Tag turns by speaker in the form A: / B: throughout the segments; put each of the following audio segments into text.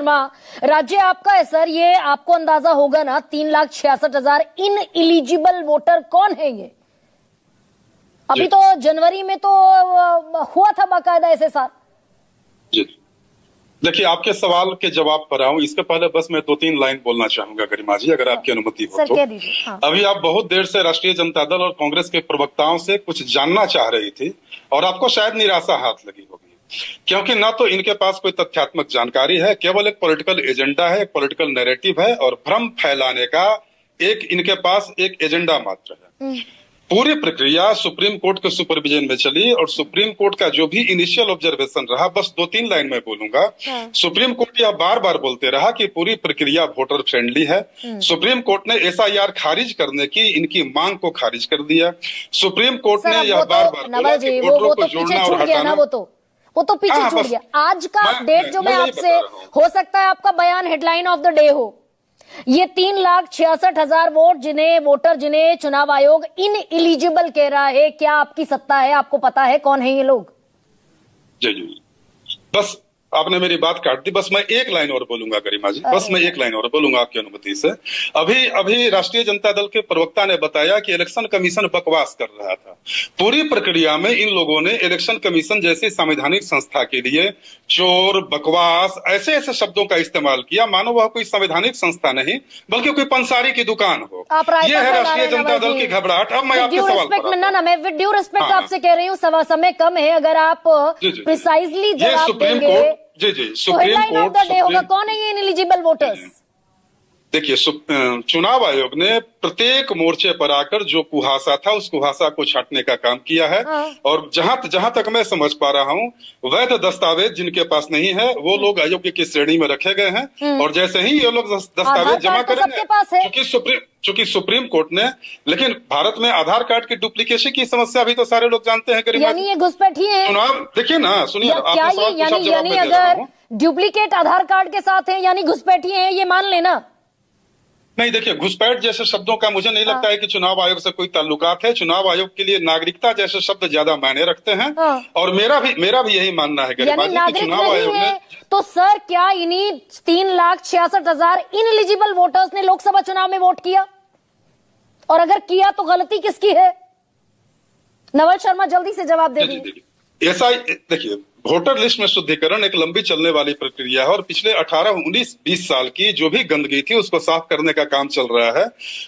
A: राज्य आपका है सर, ये आपको अंदाजा होगा ना, 3,66,000 इन एलिजिबल वोटर कौन है ये? अभी तो जनवरी में तो हुआ था बाकायदा ऐसे सर।
B: जी देखिए, आपके सवाल के जवाब पर आऊं इसके पहले बस मैं 2-3 लाइन बोलना चाहूंगा गरिमा जी, अगर आपकी अनुमति हो तो।
A: कह दीजिए। हाँ।
B: अभी आप बहुत देर से राष्ट्रीय जनता दल और कांग्रेस के प्रवक्ताओं से कुछ जानना चाह रही थी और आपको शायद निराशा हाथ लगी होगी, क्योंकि ना तो इनके पास कोई तथ्यात्मक जानकारी है, केवल एक पॉलिटिकल एजेंडा है, एक पॉलिटिकल नैरेटिव है और भ्रम फैलाने का एक इनके पास एक एजेंडा मात्र है। पूरी प्रक्रिया सुप्रीम कोर्ट के सुपरविजन में चली और सुप्रीम कोर्ट का जो भी इनिशियल ऑब्जर्वेशन रहा, बस 2-3 लाइन में बोलूंगा। सुप्रीम कोर्ट यह बार बार बोलते रहा कि पूरी प्रक्रिया वोटर फ्रेंडली है। सुप्रीम कोर्ट ने एसआईआर खारिज करने की इनकी मांग को खारिज कर दिया। सुप्रीम कोर्ट ने यह बार बार बोला कि वोटरों को जोड़ना और हटाना,
A: वो तो पीछे छूट गया। आज का अपडेट जो मैं आपसे, हो सकता है आपका बयान हेडलाइन ऑफ द डे हो, ये 3,66,000 वोटर जिन्हें चुनाव आयोग इन एलिजिबल कह रहा है, क्या आपकी सत्ता है? आपको पता है कौन है ये लोग?
B: जी बस आपने मेरी बात काट दी, बस मैं एक लाइन और बोलूंगा गरिमा जी, बस मैं एक लाइन और बोलूंगा आपकी अनुमति से। अभी राष्ट्रीय जनता दल के प्रवक्ता ने बताया कि इलेक्शन कमीशन बकवास कर रहा था। पूरी प्रक्रिया में इन लोगों ने इलेक्शन कमीशन जैसी संवैधानिक संस्था के लिए चोर, बकवास, ऐसे ऐसे शब्दों का इस्तेमाल किया मानो वह कोई संवैधानिक संस्था नहीं बल्कि कोई पंसारी की दुकान हो। ये है राष्ट्रीय जनता दल की घबराहट। अब मैं आपके सवाल पर,
A: मैं विद ड्यू रिस्पेक्ट आपसे कह रही हूँ, समय कम है, अगर आप प्रिसाइजली जवाब देंगे
B: जी
A: तो हेडलाइन ऑफ द डे होगा, कौन है ये इनएलिजिबल वोटर्स?
B: देखिए, चुनाव आयोग ने प्रत्येक मोर्चे पर आकर जो कुहासा था उस कुहासा को छांटने का काम किया है। और जहां तक मैं समझ पा रहा हूं, वैध दस्तावेज जिनके पास नहीं है वो लोग अयोग्य की श्रेणी में रखे गए हैं। और जैसे ही ये लोग दस्तावेज जमा करेंगे, चूंकि सुप्रीम कोर्ट ने, लेकिन भारत में आधार कार्ड की डुप्लीकेशन की समस्या भी तो सारे लोग जानते हैं।
A: यानी ये घुसपैठी है
B: चुनाव, देखिए ना, सुनिए,
A: यानी अगर डुप्लीकेट आधार कार्ड के साथ है यानी घुसपैठी है, ये मान लेना।
B: नहीं, देखिए, घुसपैठ जैसे शब्दों का मुझे नहीं लगता है कि चुनाव आयोग से कोई ताल्लुकात है। चुनाव आयोग के लिए नागरिकता जैसे शब्द ज्यादा मायने रखते हैं। और मेरा भी यही मानना है गरिमा जी कि चुनाव आयोग ने,
A: तो सर क्या इन्हीं 3,66,000 इनएलिजिबल वोटर्स ने लोकसभा चुनाव में वोट किया? और अगर किया तो गलती किसकी है? नवल शर्मा जल्दी से जवाब दे दीजिए।
B: ऐसा देखिए, वोटर लिस्ट में शुद्धिकरण एक लंबी चलने वाली प्रक्रिया है और पिछले 18, 19, 20 साल की जो भी गंदगी थी उसको साफ करने का काम चल रहा है।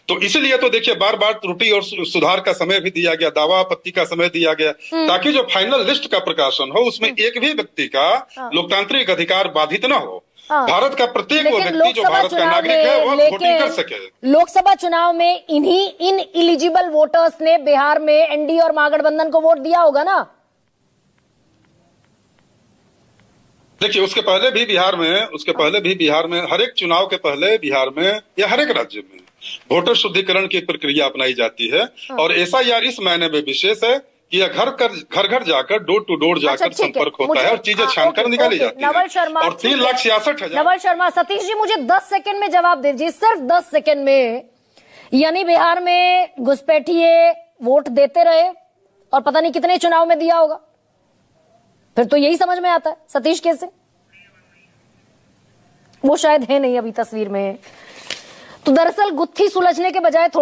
B: तो इसलिए तो देखिए, बार बार त्रुटि और सुधार का समय भी दिया गया, दावा आपत्ति का समय दिया गया, ताकि जो फाइनल लिस्ट का प्रकाशन हो उसमें एक भी व्यक्ति का लोकतांत्रिक अधिकार बाधित न हो। भारत का प्रत्येक वो व्यक्ति जो भारत का नागरिक है वो वोटिंग कर सके।
A: लोकसभा चुनाव में इन्हीं इन एलिजिबल वोटर्स ने बिहार में एनडीए और महागठबंधन को वोट दिया होगा ना?
B: देखिए, उसके पहले भी बिहार में हर एक चुनाव के पहले बिहार में या हर एक राज्य में वोटर शुद्धिकरण की प्रक्रिया अपनाई जाती है। और एसआईआर इस मायने में विशेष है कि यह घर जाकर, डोर टू डोर जाकर संपर्क होता है और चीजें छानकर निकाली जाती है। और 3,66,000।
A: नवल शर्मा, सतीश जी मुझे 10 सेकंड में जवाब दीजिए, सिर्फ 10 सेकंड में। यानी बिहार में घुसपैठिए वोट देते रहे और पता नहीं कितने चुनाव में दिया होगा, फिर तो यही समझ में आता है। सतीश कैसे? वो शायद है नहीं अभी तस्वीर में। तो दरअसल गुत्थी सुलझने के बजाय